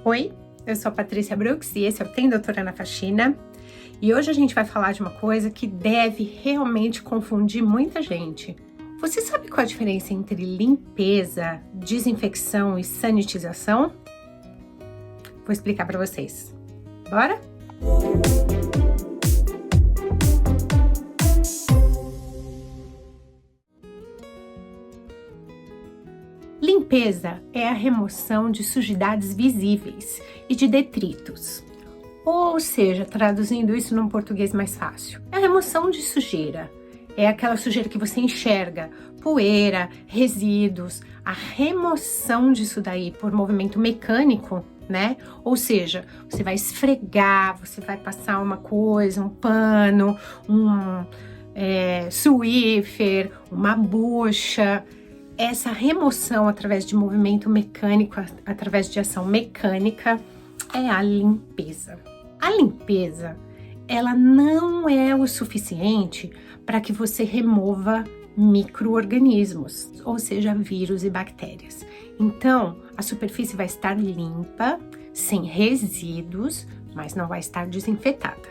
Oi, eu sou a Patrícia Brooks e esse é o Tem Doutora na Faxina. E hoje a gente vai falar de uma coisa que deve realmente confundir muita gente. Você sabe qual a diferença entre limpeza, desinfecção e sanitização? Vou explicar para vocês. Bora? Limpeza é a remoção de sujidades visíveis e de detritos. Ou seja, traduzindo isso num português mais fácil, é a remoção de sujeira. É aquela sujeira que você enxerga, poeira, resíduos, a remoção disso daí por movimento mecânico, né? Ou seja, você vai esfregar, você vai passar uma coisa, um pano, um Swiffer, uma bucha. Essa remoção através de movimento mecânico, através de ação mecânica, é a limpeza. A limpeza, ela não é o suficiente para que você remova micro-organismos, ou seja, vírus e bactérias. Então, a superfície vai estar limpa, sem resíduos, mas não vai estar desinfetada.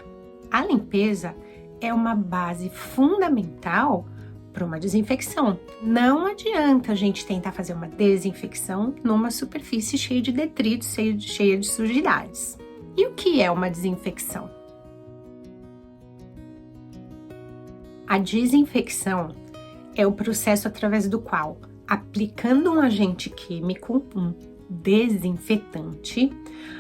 A limpeza é uma base fundamental para uma desinfecção. Não adianta a gente tentar fazer uma desinfecção numa superfície cheia de detritos, cheia de sujidades. E o que é uma desinfecção? A desinfecção é o processo através do qual, aplicando um agente químico, um desinfetante,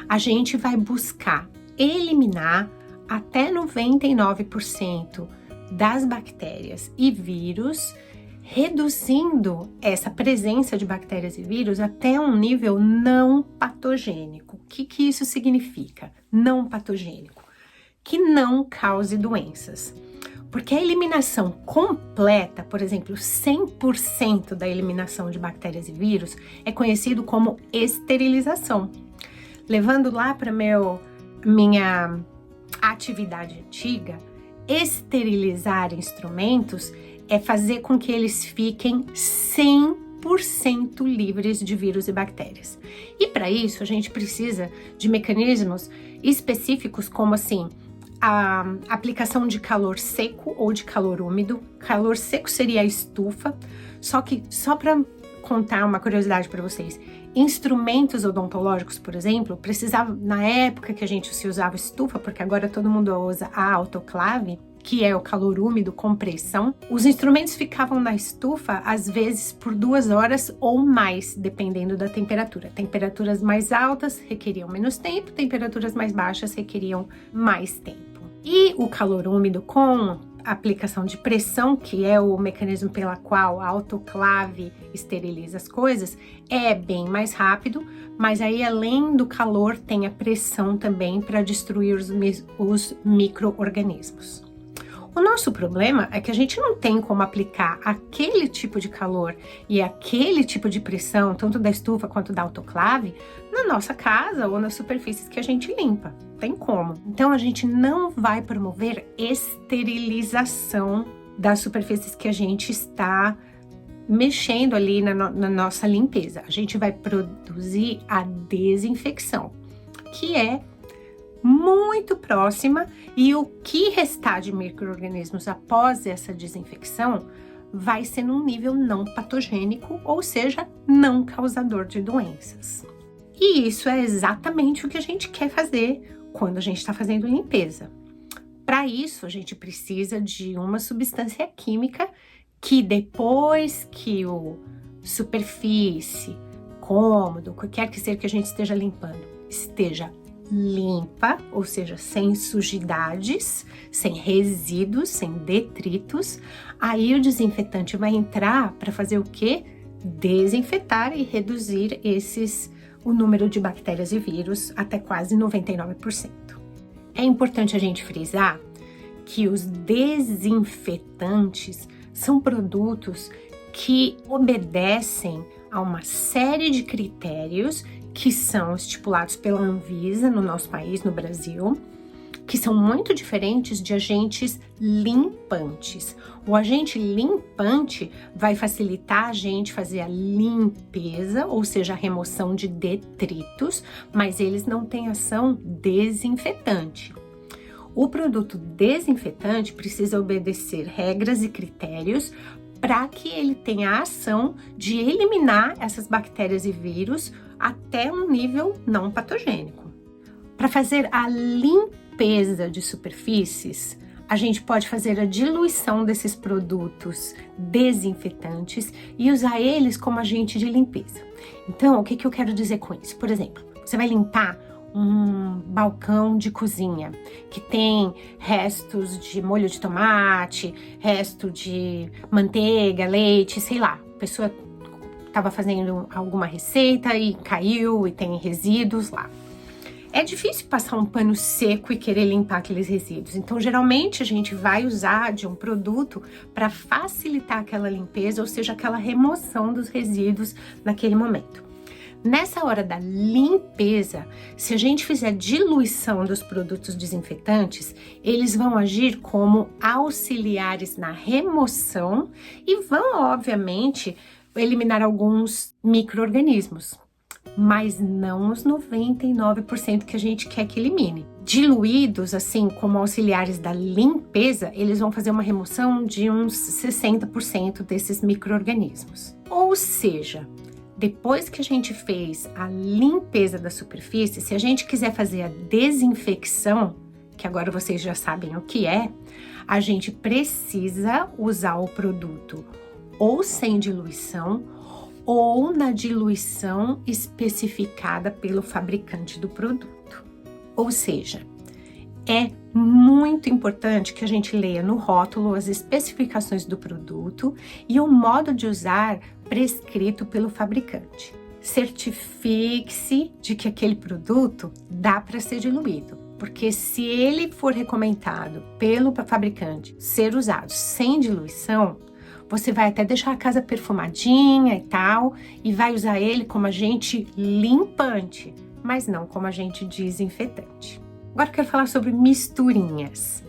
a gente vai buscar eliminar até 99% das bactérias e vírus, reduzindo essa presença de bactérias e vírus até um nível não patogênico. O que isso significa? Não patogênico. Que não cause doenças. Porque a eliminação completa, por exemplo, 100% da eliminação de bactérias e vírus, é conhecido como esterilização. Levando lá para minha atividade antiga, esterilizar instrumentos é fazer com que eles fiquem 100% livres de vírus e bactérias. E para isso a gente precisa de mecanismos específicos, como assim, a aplicação de calor seco ou de calor úmido. Calor seco seria a estufa, só para contar uma curiosidade para vocês, instrumentos odontológicos, por exemplo, precisava, na época que a gente se usava estufa, porque agora todo mundo usa a autoclave, que é o calor úmido com pressão, os instrumentos ficavam na estufa, às vezes, por 2 horas ou mais, dependendo da temperatura. Temperaturas mais altas requeriam menos tempo, temperaturas mais baixas requeriam mais tempo. E o calor úmido com aplicação de pressão, que é o mecanismo pela qual a autoclave esteriliza as coisas, é bem mais rápido, mas aí além do calor tem a pressão também para destruir os micro-organismos. O nosso problema é que a gente não tem como aplicar aquele tipo de calor e aquele tipo de pressão, tanto da estufa quanto da autoclave, na nossa casa ou nas superfícies que a gente limpa. Tem como. Então a gente não vai promover esterilização das superfícies que a gente está mexendo ali na nossa limpeza. A gente vai produzir a desinfecção, que é muito próxima, e o que restar de micro-organismos após essa desinfecção vai ser num nível não patogênico, ou seja, não causador de doenças. E isso é exatamente o que a gente quer fazer quando a gente está fazendo limpeza. Para isso, a gente precisa de uma substância química que depois que o superfície, cômodo, o que quer que seja que a gente esteja limpando, esteja limpa, ou seja, sem sujidades, sem resíduos, sem detritos, aí o desinfetante vai entrar para fazer o quê? Desinfetar e reduzir o número de bactérias e vírus até quase 99%. É importante a gente frisar que os desinfetantes são produtos que obedecem a uma série de critérios que são estipulados pela Anvisa no nosso país, no Brasil, que são muito diferentes de agentes limpantes. O agente limpante vai facilitar a gente fazer a limpeza, ou seja, a remoção de detritos, mas eles não têm ação desinfetante. O produto desinfetante precisa obedecer regras e critérios para que ele tenha a ação de eliminar essas bactérias e vírus até um nível não patogênico. Para fazer a limpeza de superfícies, a gente pode fazer a diluição desses produtos desinfetantes e usar eles como agente de limpeza. Então, o que eu quero dizer com isso? Por exemplo, você vai limpar um balcão de cozinha que tem restos de molho de tomate, resto de manteiga, leite, sei lá. A pessoa estava fazendo alguma receita e caiu e tem resíduos lá. É difícil passar um pano seco e querer limpar aqueles resíduos. Então, geralmente, a gente vai usar de um produto para facilitar aquela limpeza, ou seja, aquela remoção dos resíduos naquele momento. Nessa hora da limpeza, se a gente fizer diluição dos produtos desinfetantes, eles vão agir como auxiliares na remoção e vão, obviamente, eliminar alguns micro-organismos, mas não os 99% que a gente quer que elimine. Diluídos, assim, como auxiliares da limpeza, eles vão fazer uma remoção de uns 60% desses micro-organismos. Ou seja, depois que a gente fez a limpeza da superfície, se a gente quiser fazer a desinfecção, que agora vocês já sabem o que é, a gente precisa usar o produto ou sem diluição ou na diluição especificada pelo fabricante do produto. Ou seja, é muito importante que a gente leia no rótulo as especificações do produto e o modo de usar prescrito pelo fabricante. Certifique-se de que aquele produto dá para ser diluído, porque se ele for recomendado pelo fabricante ser usado sem diluição, você vai até deixar a casa perfumadinha e tal, e vai usar ele como agente limpante, mas não como agente desinfetante. Agora eu quero falar sobre misturinhas.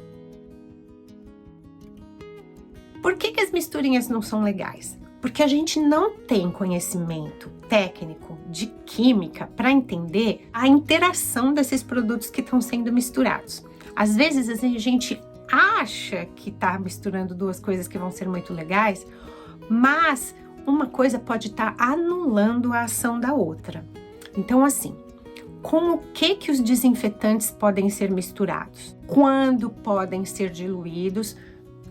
Por que as misturinhas não são legais? Porque a gente não tem conhecimento técnico de química para entender a interação desses produtos que estão sendo misturados. Às vezes a gente acha que está misturando duas coisas que vão ser muito legais, mas uma coisa pode estar anulando a ação da outra. Então, assim, com o que os desinfetantes podem ser misturados? Quando podem ser diluídos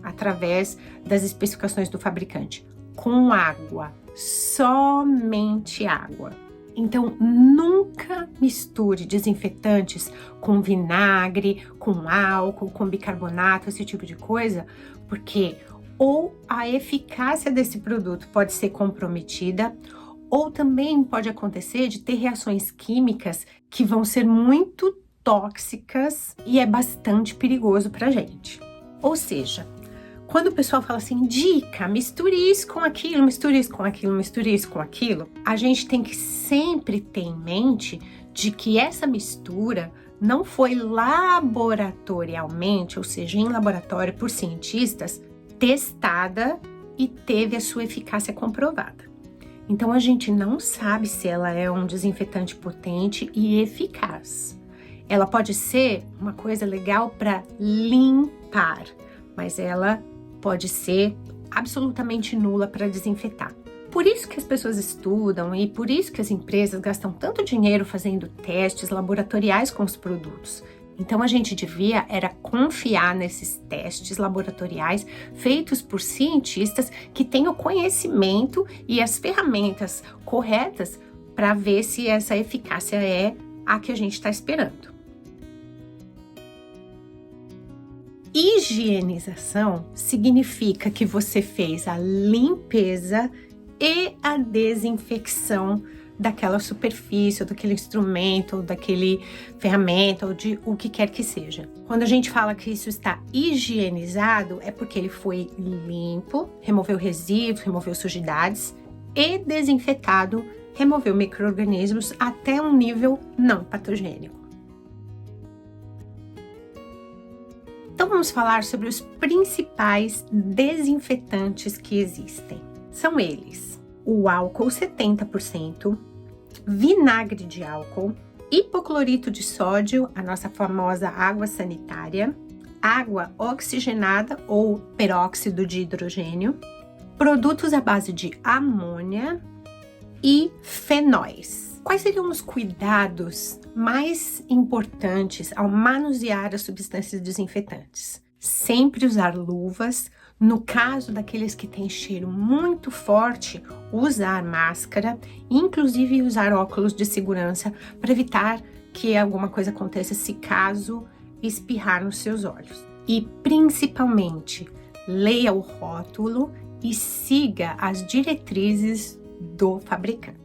através das especificações do fabricante? Com água, somente água. Então, nunca misture desinfetantes com vinagre, com álcool, com bicarbonato, esse tipo de coisa, porque ou a eficácia desse produto pode ser comprometida, ou também pode acontecer de ter reações químicas que vão ser muito tóxicas e é bastante perigoso para a gente. Ou seja, quando o pessoal fala assim, dica, misture isso com aquilo, misture isso com aquilo, misture isso com aquilo, a gente tem que sempre ter em mente de que essa mistura não foi laboratorialmente, ou seja, em laboratório por cientistas, testada e teve a sua eficácia comprovada. Então a gente não sabe se ela é um desinfetante potente e eficaz. Ela pode ser uma coisa legal para limpar, mas ela pode ser absolutamente nula para desinfetar. Por isso que as pessoas estudam e por isso que as empresas gastam tanto dinheiro fazendo testes laboratoriais com os produtos. Então a gente devia era confiar nesses testes laboratoriais feitos por cientistas que têm o conhecimento e as ferramentas corretas para ver se essa eficácia é a que a gente está esperando. Higienização significa que você fez a limpeza e a desinfecção daquela superfície, ou daquele instrumento, ou daquele ferramenta, ou de o que quer que seja. Quando a gente fala que isso está higienizado, é porque ele foi limpo, removeu resíduos, removeu sujidades e desinfetado, removeu micro-organismos até um nível não patogênico. Então vamos falar sobre os principais desinfetantes que existem. São eles: o álcool 70%, vinagre de álcool, hipoclorito de sódio, a nossa famosa água sanitária, água oxigenada ou peróxido de hidrogênio, produtos à base de amônia e fenóis. Quais seriam os cuidados mais importantes ao manusear as substâncias desinfetantes? Sempre usar luvas. No caso daqueles que têm cheiro muito forte, usar máscara, inclusive usar óculos de segurança para evitar que alguma coisa aconteça se caso espirrar nos seus olhos. E principalmente, leia o rótulo e siga as diretrizes do fabricante.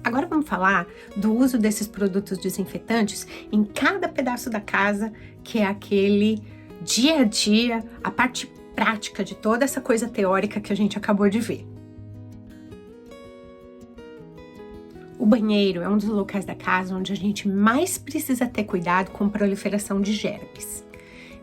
Agora vamos falar do uso desses produtos desinfetantes em cada pedaço da casa, que é aquele dia a dia, a parte prática de toda essa coisa teórica que a gente acabou de ver. O banheiro é um dos locais da casa onde a gente mais precisa ter cuidado com proliferação de germes.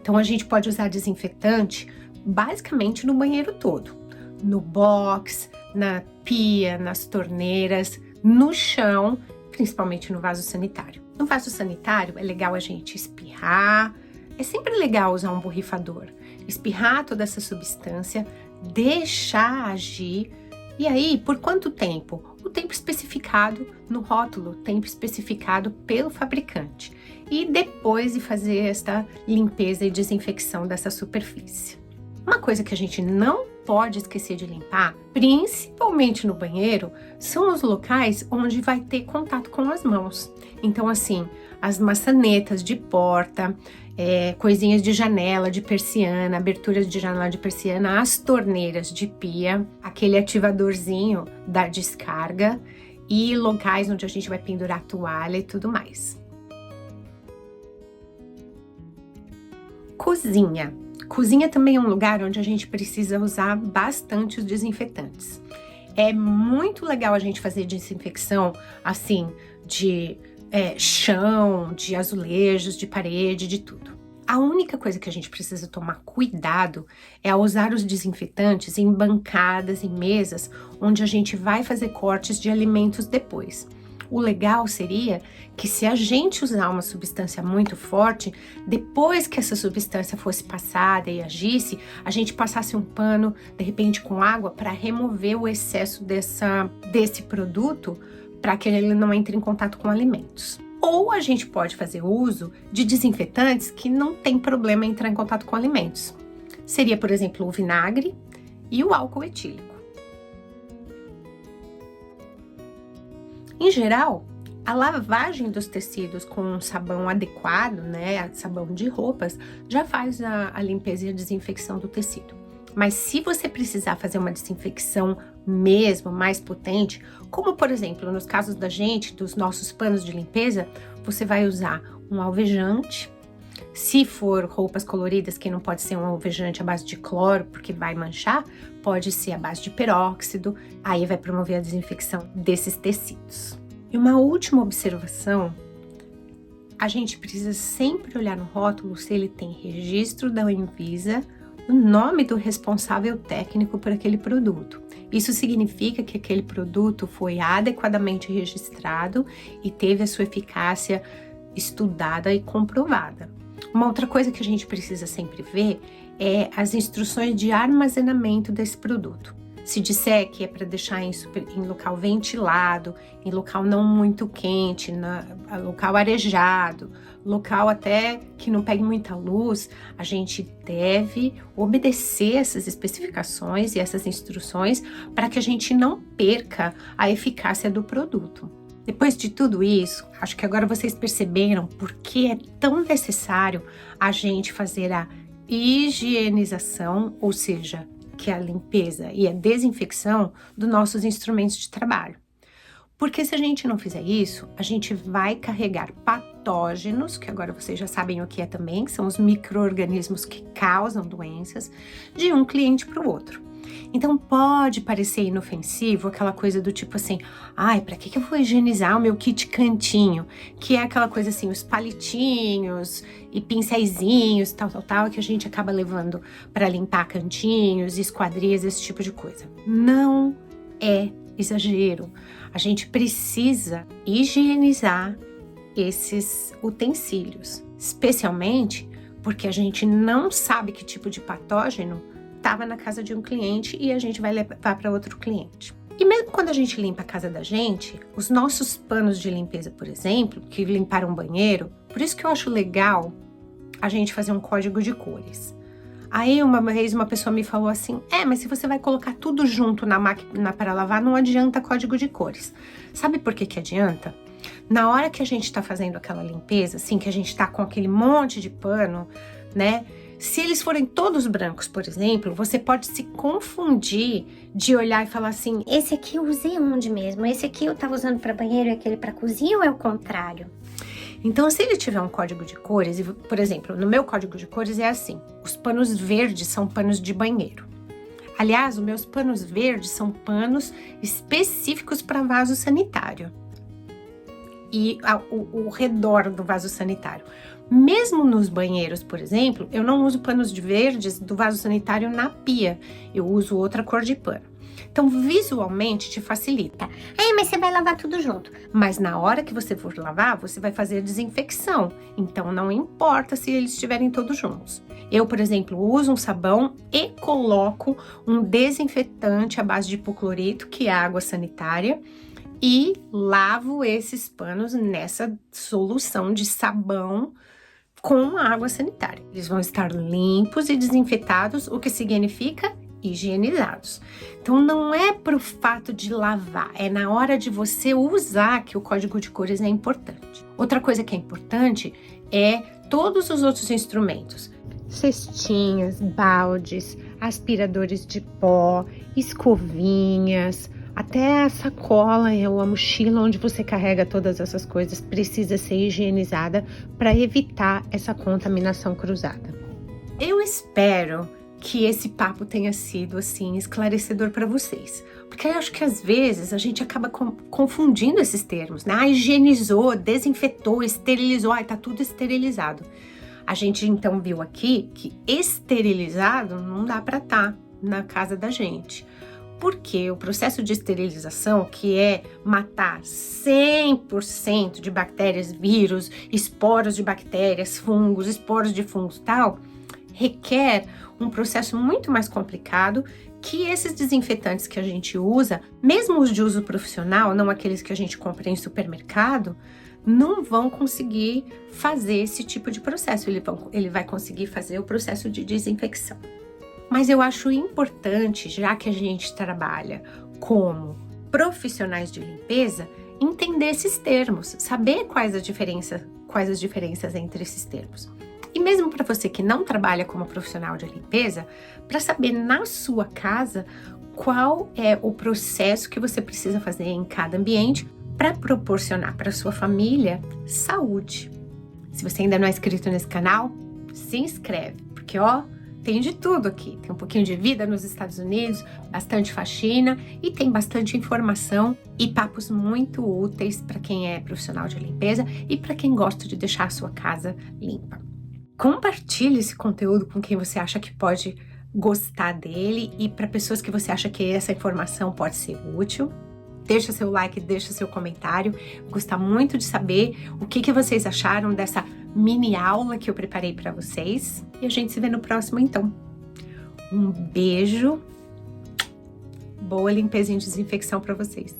Então a gente pode usar desinfetante basicamente no banheiro todo, no box, na pia, nas torneiras, no chão, principalmente no vaso sanitário. No vaso sanitário é legal a gente espirrar, é sempre legal usar um borrifador, espirrar toda essa substância, deixar agir. E aí, por quanto tempo? O tempo especificado no rótulo, o tempo especificado pelo fabricante. E depois de fazer esta limpeza e desinfecção dessa superfície. Uma coisa que a gente não pode esquecer de limpar, principalmente no banheiro, são os locais onde vai ter contato com as mãos. Então, assim, as maçanetas de porta, coisinhas de janela, de persiana, aberturas de janela de persiana, as torneiras de pia, aquele ativadorzinho da descarga e locais onde a gente vai pendurar toalha e tudo mais. Cozinha. Cozinha também é um lugar onde a gente precisa usar bastante os desinfetantes. É muito legal a gente fazer desinfecção, assim, de chão, de azulejos, de parede, de tudo. A única coisa que a gente precisa tomar cuidado é ao usar os desinfetantes em bancadas, em mesas, onde a gente vai fazer cortes de alimentos depois. O legal seria que se a gente usar uma substância muito forte, depois que essa substância fosse passada e agisse, a gente passasse um pano, de repente com água, para remover o excesso desse produto, para que ele não entre em contato com alimentos. Ou a gente pode fazer uso de desinfetantes que não tem problema em entrar em contato com alimentos. Seria, por exemplo, o vinagre e o álcool etílico. Em geral, a lavagem dos tecidos com um sabão adequado, né, sabão de roupas, já faz a limpeza e a desinfecção do tecido. Mas se você precisar fazer uma desinfecção mesmo, mais potente, como por exemplo, nos casos da gente, dos nossos panos de limpeza, você vai usar um alvejante. Se for roupas coloridas, que não pode ser um alvejante à base de cloro, porque vai manchar, pode ser à base de peróxido, aí vai promover a desinfecção desses tecidos. E uma última observação, a gente precisa sempre olhar no rótulo se ele tem registro da Anvisa, o nome do responsável técnico por aquele produto. Isso significa que aquele produto foi adequadamente registrado e teve a sua eficácia estudada e comprovada. Uma outra coisa que a gente precisa sempre ver é as instruções de armazenamento desse produto. Se disser que é para deixar em local ventilado, em local não muito quente, local arejado, local até que não pegue muita luz, a gente deve obedecer essas especificações e essas instruções para que a gente não perca a eficácia do produto. Depois de tudo isso, acho que agora vocês perceberam por que é tão necessário a gente fazer a higienização, ou seja, que é a limpeza e a desinfecção dos nossos instrumentos de trabalho. Porque se a gente não fizer isso, a gente vai carregar patógenos, que agora vocês já sabem o que é também, que são os micro-organismos que causam doenças, de um cliente para o outro. Então pode parecer inofensivo aquela coisa do tipo assim, ai, pra que eu vou higienizar o meu kit cantinho? Que é aquela coisa assim, os palitinhos e pincéisinhos, tal, que a gente acaba levando para limpar cantinhos, esquadrias, esse tipo de coisa. Não é exagero. A gente precisa higienizar esses utensílios, especialmente porque a gente não sabe que tipo de patógeno estava na casa de um cliente e a gente vai levar para outro cliente. E mesmo quando a gente limpa a casa da gente, os nossos panos de limpeza, por exemplo, que limparam um banheiro, por isso que eu acho legal a gente fazer um código de cores. Aí uma vez uma pessoa me falou assim, mas se você vai colocar tudo junto na máquina para lavar, não adianta código de cores. Sabe por que adianta? Na hora que a gente tá fazendo aquela limpeza, assim, que a gente tá com aquele monte de pano, né? Se eles forem todos brancos, por exemplo, você pode se confundir de olhar e falar assim, esse aqui eu usei onde mesmo? Esse aqui eu tava usando para banheiro e aquele para cozinha ou é o contrário? Então, se ele tiver um código de cores, por exemplo, no meu código de cores é assim, os panos verdes são panos de banheiro. Aliás, os meus panos verdes são panos específicos para vaso sanitário e o redor do vaso sanitário. Mesmo nos banheiros, por exemplo, eu não uso panos de verdes do vaso sanitário na pia, eu uso outra cor de pano. Então, visualmente, te facilita. Mas você vai lavar tudo junto. Mas na hora que você for lavar, você vai fazer desinfecção. Então, não importa se eles estiverem todos juntos. Eu, por exemplo, uso um sabão e coloco um desinfetante à base de hipoclorito, que é água sanitária, e lavo esses panos nessa solução de sabão com água sanitária. Eles vão estar limpos e desinfetados, o que significa higienizados. Então não é pro fato de lavar, é na hora de você usar que o código de cores é importante. Outra coisa que é importante é todos os outros instrumentos. Cestinhas, baldes, aspiradores de pó, escovinhas, até a sacola ou a mochila onde você carrega todas essas coisas precisa ser higienizada para evitar essa contaminação cruzada. Eu espero que esse papo tenha sido, assim, esclarecedor para vocês. Porque eu acho que às vezes a gente acaba confundindo esses termos, né? Higienizou, desinfetou, esterilizou, tá tudo esterilizado. A gente então viu aqui que esterilizado não dá para estar na casa da gente. Porque o processo de esterilização, que é matar 100% de bactérias, vírus, esporos de bactérias, fungos, esporos de fungos e tal, requer um processo muito mais complicado que esses desinfetantes que a gente usa, mesmo os de uso profissional, não aqueles que a gente compra em supermercado, não vão conseguir fazer esse tipo de processo. Ele vai conseguir fazer o processo de desinfecção. Mas eu acho importante, já que a gente trabalha como profissionais de limpeza, entender esses termos, saber quais as diferenças entre esses termos. E mesmo para você que não trabalha como profissional de limpeza, para saber na sua casa qual é o processo que você precisa fazer em cada ambiente para proporcionar para sua família saúde. Se você ainda não é inscrito nesse canal, se inscreve, porque tem de tudo aqui. Tem um pouquinho de vida nos Estados Unidos, bastante faxina e tem bastante informação e papos muito úteis para quem é profissional de limpeza e para quem gosta de deixar a sua casa limpa. Compartilhe esse conteúdo com quem você acha que pode gostar dele e para pessoas que você acha que essa informação pode ser útil. Deixa seu like, deixa seu comentário. Gostar muito de saber o que vocês acharam dessa mini aula que eu preparei para vocês. E a gente se vê no próximo, então. Um beijo. Boa limpeza e desinfecção para vocês.